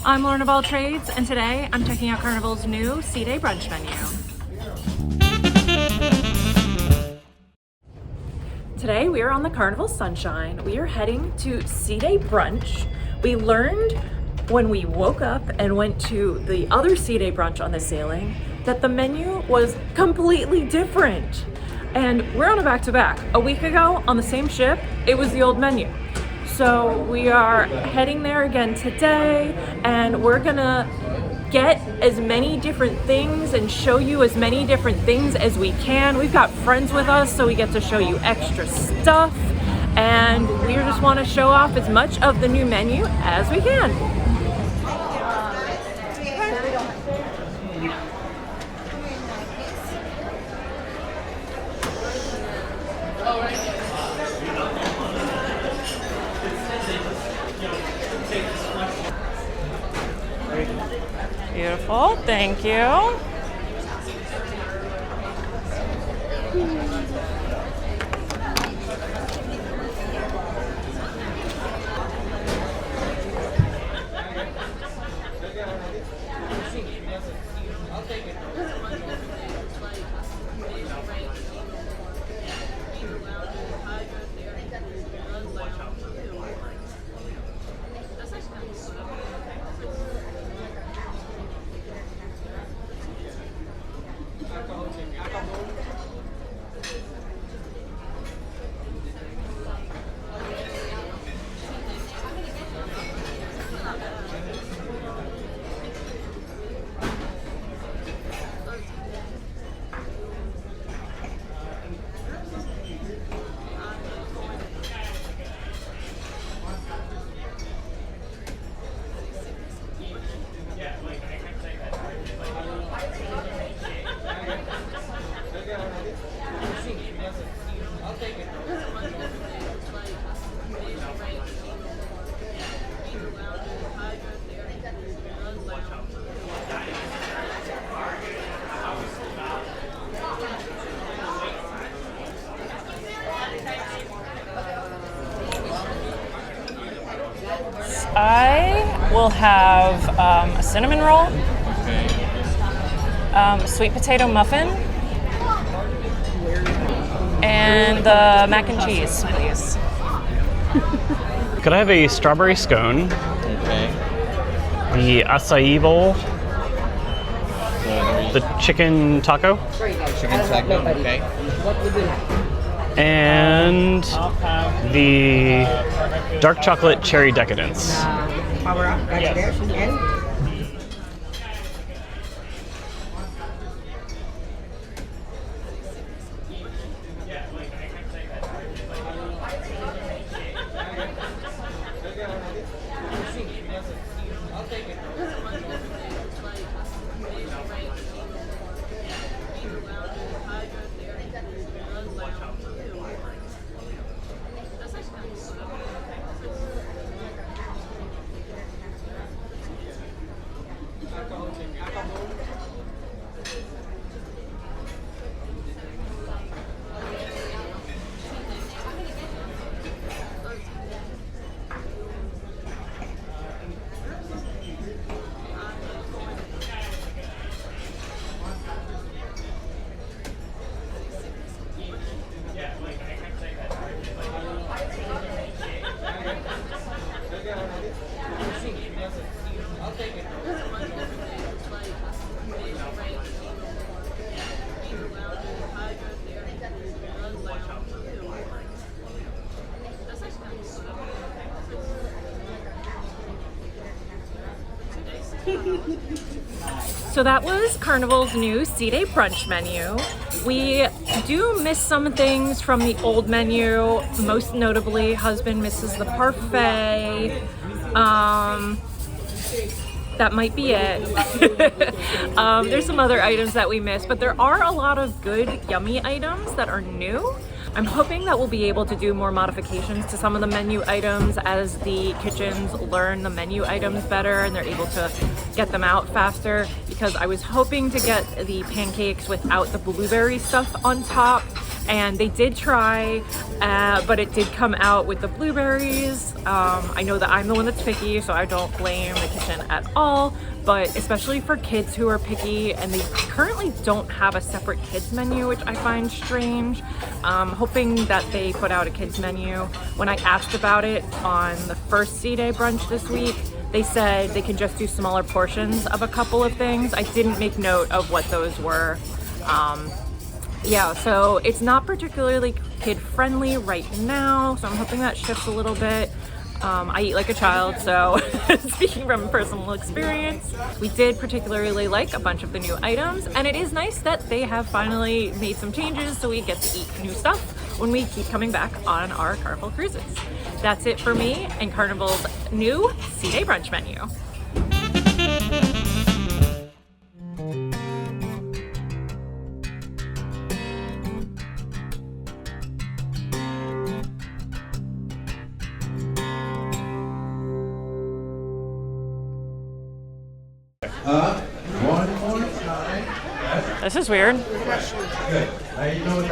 I'm Lauren of All Trades, and today I'm checking out Carnival's new Seaday Brunch menu. Today we are on the Carnival Sunshine. We are heading to Seaday Brunch. We learned when we woke up and went to the other Seaday Brunch on the sailing that the menu was completely different. And we're on a back-to-back. A week ago on the same ship, it was the old menu. So we are heading there again today, and we're gonna get as many different things and show you as many different things as we can. We've got friends with us, so we get to show you extra stuff, and we just want to show off as much of the new menu as we can. Beautiful, thank you. I will have a cinnamon roll, a sweet potato muffin, and the mac and cheese, please. Could I have a strawberry scone? Okay. The acai bowl, the chicken taco, Chicken taco, okay. and the dark chocolate cherry decadence. Power up, got you there. And So that was Carnival's new Seaday Brunch menu. We do miss some things from the old menu, most notably husband misses the parfait. That might be it. There's some other items that we missed, but there are a lot of good, yummy items that are new. I'm hoping that we'll be able to do more modifications to some of the menu items as the kitchens learn the menu items better and they're able to get them out faster, because I was hoping to get the pancakes without the blueberry stuff on top, and they did try, but it did come out with the blueberries. I know that I'm the one that's picky, so I don't blame the kitchen at all, but especially for kids who are picky, and they currently don't have a separate kids menu, which I find strange. Hoping that they put out a kids menu. When I asked about it on the first Seaday brunch this week, they said they can just do smaller portions of a couple of things. I didn't make note of what those were. Yeah, so it's not particularly kid friendly right now, so I'm hoping that shifts a little bit. I eat like a child, so speaking from personal experience, we did particularly like a bunch of the new items, and it is nice that they have finally made some changes so we get to eat new stuff when we keep coming back on our Carnival cruises. That's it for me and Carnival's new Seaday Brunch menu. This is weird.